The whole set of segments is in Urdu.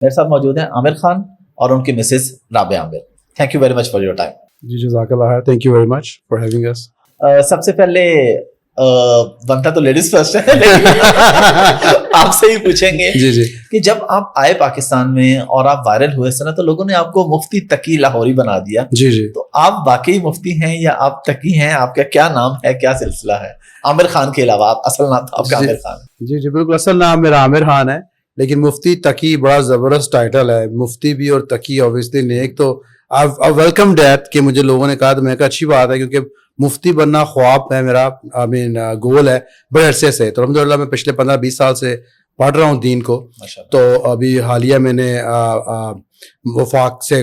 میرے ساتھ موجود ہیں عامر خان اور ان کی Mrs Rabia Aamir. Thank you very much for your time. جی جزاک اللہ خیر, thank you very much for having us. سب سے پہلے بنتا تو لیڈیز فرسٹ ہے, آپ سے ہی پوچھیں گے جی جی کہ جب آپ آئے پاکستان میں اور آپ وائرل ہوئے سنا تو لوگوں نے آپ کو مفتی تقی لاہوری بنا دیا. جی جی تو آپ واقعی مفتی ہیں یا آپ تقی ہیں؟ آپ کا کیا نام ہے, کیا سلسلہ ہے عامر خان کے علاوہ؟ آپ اصل نام تو آپ کا عامر خان ہے. جی جی بالکل, اصل نام میرا عامر خان ہے, لیکن مفتی تقی بڑا زبردست ٹائٹل ہے. مفتی بھی اور تقی اوبیسلی نیک, تو ویلکم ڈیٹ کہ مجھے لوگوں نے کہا, تو میں کہا اچھی بات ہے, کیونکہ مفتی بننا خواب ہے میرا, گول ہے بڑے عرصے سے. تو الحمدللہ میں پچھلے 15-20 سال سے پڑھ رہا ہوں دین کو. تو ابھی حالیہ میں نے وفاق سے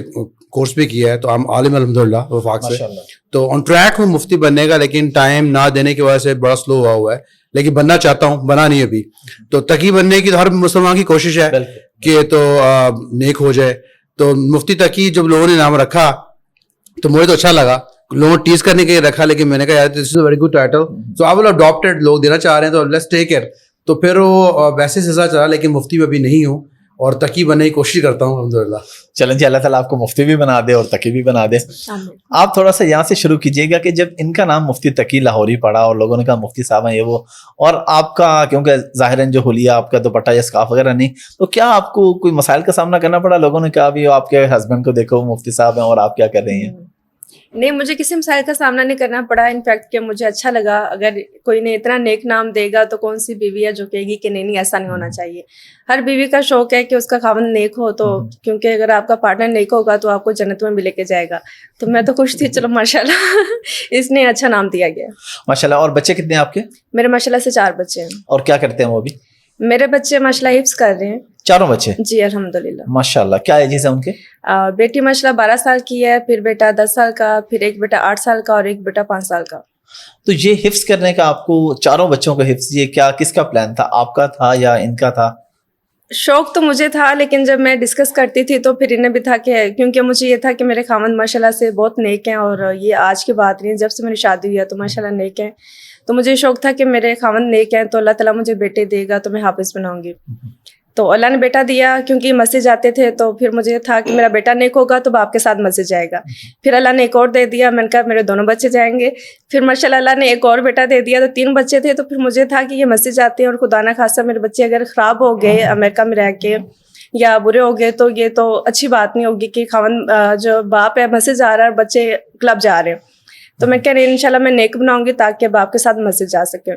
کورس بھی کیا ہے, تو ہم عالم الحمدللہ وفاق سے, تو آن ٹریک ہوں مفتی بننے کا, لیکن ٹائم نہ دینے کی وجہ سے بڑا سلو ہوا ہے, لیکن بننا چاہتا ہوں, بنا نہیں ابھی. تو تقی بننے کی تو ہر مسلمان کی کوشش ہے کہ تو نیک ہو جائے. تو مفتی تقی جب لوگوں نے نام رکھا تو مجھے تو اچھا لگا, لوگوں ٹیز کرنے کے لیے رکھا, لیکن میں نے کہا یار this is a very good title, so I will adapted, لوگ دینا چاہ رہے ہیں تو لیٹس ٹیک اٹ. تو پھر وہ ویسے سلسلہ چلا, لیکن مفتی میں ابھی نہیں ہوں اور تقی بننے کی کوشش کرتا ہوں الحمدللہ. چلیں جی, اللہ تعالیٰ آپ کو مفتی بھی بنا دے اور تقی بھی بنا دے. آپ تھوڑا سا یہاں سے شروع کیجیے گا کہ جب ان کا نام مفتی تقی لاہوری پڑا اور لوگوں نے کہا مفتی صاحب ہیں یہ وہ, اور آپ کا کیونکہ ظاہراً جو حلیہ آپ کا دوپٹہ یا اسکارف وغیرہ نہیں, تو کیا آپ کو کوئی مسائل کا سامنا کرنا پڑا؟ لوگوں نے کہا بھی آپ کے ہسبینڈ کو دیکھو مفتی صاحب ہیں اور آپ کیا کر رہی ہیں. نہیں, مجھے کسی مسائل کا سامنا نہیں کرنا پڑا. انفیکٹ کہ مجھے اچھا لگا, اگر کوئی نے اتنا نیک نام دے گا تو کون سی بیوی ہے جو کہے گی کہ نہیں ایسا نہیں ہونا چاہیے. ہر بیوی کا شوق ہے کہ اس کا خاوند نیک ہو, تو کیونکہ اگر آپ کا پارٹنر نیک ہوگا تو آپ کو جنت میں بھی لے کے جائے گا. تو میں تو خوش تھی, چلو ماشاءاللہ اس نے اچھا نام دیا گیا. ماشاءاللہ. اور بچے کتنے ہیں آپ کے؟ میرے ماشاءاللہ سے 4 بچے ہیں. اور کیا کرتے ہیں وہ ابھی؟ میرے بچے ماشاءاللہ حفظ کر رہے ہیں. چاروں بچے؟ جی الحمدللہ. ماشاءاللہ. کیا ایجز ہیں ان کے؟ بیٹی ماشاءاللہ 12 سال کی ہے, پھر بیٹا 10 سال کا, پھر ایک بیٹا 8 سال کا اور ایک بیٹا 5 سال کا. تو یہ حفظ کرنے کا آپ کو, چاروں بچوں کا حفظ, یہ کیا کس کا پلان تھا, آپ کا تھا یا ان کا تھا؟ شوق تو مجھے تھا, لیکن جب میں ڈسکس کرتی تھی تو پھر انہیں بھی تھا کہ, کیونکہ مجھے یہ تھا کہ میرے خاوند ماشاءاللہ سے بہت نیک ہیں, اور یہ آج کی بات نہیں, جب سے میری شادی ہوئی ہے تو ماشاءاللہ نیک ہیں. تو مجھے شوق تھا کہ میرے خاوند نیک ہیں تو اللہ تعالیٰ مجھے بیٹے دے گا تو میں حافظ بناؤں گی. تو اللہ نے بیٹا دیا, کیونکہ مسجد جاتے تھے تو پھر مجھے تھا کہ میرا بیٹا نیک ہوگا تو باپ کے ساتھ مسجد جائے گا. پھر اللہ نے ایک اور دے دیا, میں نے کہا میرے دونوں بچے جائیں گے. پھر ماشاءاللہ اللہ نے ایک اور بیٹا دے دیا, تو 3 بچے تھے. تو پھر مجھے تھا کہ یہ مسجد جاتے ہیں اور خدا نہ خاصہ میرے بچے اگر خراب ہو گئے امریکہ میں رہ کے یا برے ہو گئے تو یہ تو اچھی بات نہیں ہوگی کہ خاوند جو باپ ہے مسجد جا رہا ہے اور بچے کلب جا رہے ہیں. تو میں کہہ رہی انشاءاللہ میں نیک بناؤں گی تاکہ باپ کے ساتھ مسجد جا سکے.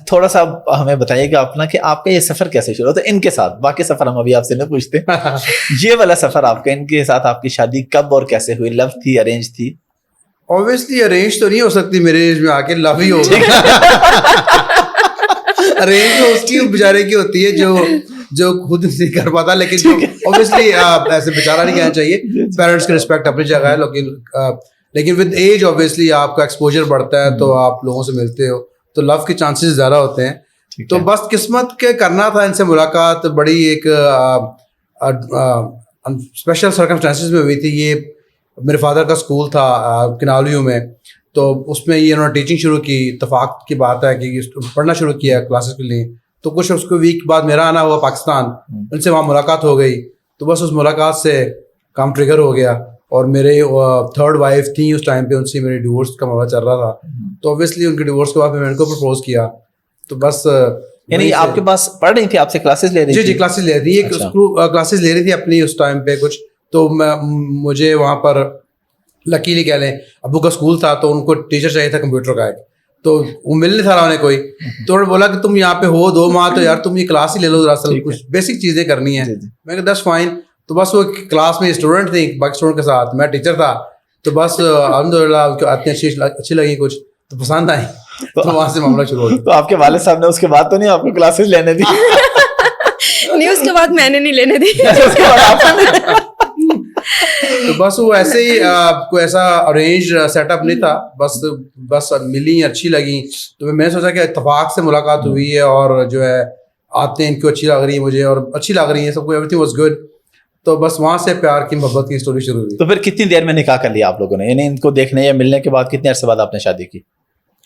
تھوڑا سا ہمیں بتائیے گا اپنا کہ آپ کا یہ سفر کیسے شروع ہوتا ہے ان کے ساتھ؟ باقی سفر ہم ابھی آپ سے نہیں پوچھتے, یہ والا سفر آپ کا ان کے ساتھ, آپ کی شادی کب اور کیسے ہوئی؟ لو تھی, ارینج تھی؟ اوبیسلی ارینج تو نہیں ہو سکتی میرے ایج میں آ کے, لو ہی ہوگا. ارینج تو اس کی بیچارے کی ہوتی ہے جو خود نہیں کر پاتا, لیکن اوبیسلی ایسے بیچارہ نہیں کہنا چاہیے, پیرنٹس کی رسپیکٹ اپنی جگہ ہے, لیکن ود ایج اوبیسلی آپ کا ایکسپوجر بڑھتا ہے تو آپ لوگوں سے ملتے ہو تو لو کے چانسز زیادہ ہوتے ہیں. تو بس قسمت کے کرنا تھا ان سے ملاقات, بڑی ایک اسپیشل سرکمسٹانسز میں ہوئی تھی. یہ میرے فادر کا اسکول تھا کنالویو میں, تو اس میں یہ انہوں نے ٹیچنگ شروع کی. اتفاق کی بات ہے کہ پڑھنا شروع کیا کلاسز کے لیے, تو کچھ اس کو ویک بعد میرا آنا ہوا پاکستان, ان سے وہاں ملاقات ہو گئی. تو بس اس ملاقات سے کام ٹریگر ہو گیا, اور میرے 3rd وائف تھیں اس ٹائم پہ, ان سے میرے ڈیورس کا معاملہ چل رہا تھا. تو اوبیسلی ان کے ڈیورس کے بعد میں نے ان کو پرپوز کیا. تو بس یعنی آپ کے پاس پڑھ رہی تھی, آپ سے کلاسز لے رہی تھی؟ جی کلاسز لے رہی تھی, کلاسز لے رہی تھی اپنی اس ٹائم پہ کچھ. تو مجھے وہاں پر لکیلی کہہ لیں ابو کا اسکول تھا, تو ان کو ٹیچر چاہیے تھا کمپیوٹر کا ایک, تو وہ مل نہیں تھا رہا انہیں کوئی. تو انہوں نے بولا کہ تم یہاں پہ ہو 2 ماہ, تو یار تم یہ کلاس ہی لے لو دراصل, کچھ بیسک چیزیں کرنی ہیں. میں کہا 10 فائن. تو بس وہ کلاس میں اسٹوڈنٹ تھی, باقی اسٹوڈنٹ کے ساتھ میں ٹیچر تھا. تو بس الحمدللہ اتنی اچھی لگی, کچھ تو پسند آئی, تو وہاں سے معاملہ شروع ہو گیا. تو آپ کے والد صاحب نے اس کے بعد تو نہیں آپ کو کلاسز لینے دی؟ نہیں, اس کے بعد میں نے نہیں لینے دی. تو بس وہ ایسے ہی کوئی ایسا ارینج سیٹ اپ نہیں تھا, بس ملی, اچھی لگی. تو میں نے سوچا کہ اتفاق سے ملاقات ہوئی ہے, اور جو ہے آتے ہیں ان کو اچھی لگ رہی ہے مجھے, اور اچھی لگ رہی ہے سب کو, ایوری تھنگ واز گڈ. تو بس وہاں سے پیار کی محبت کی اسٹوری شروع ہوئی. تو پھر کتنی دیر میں نکاح کر لیا آپ لوگوں نے, یعنی ان کو دیکھنے یا ملنے کے بعد کتنے عرصے بعد آپ نے شادی کی؟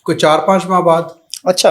کوئی 4-5 ماہ بعد. اچھا,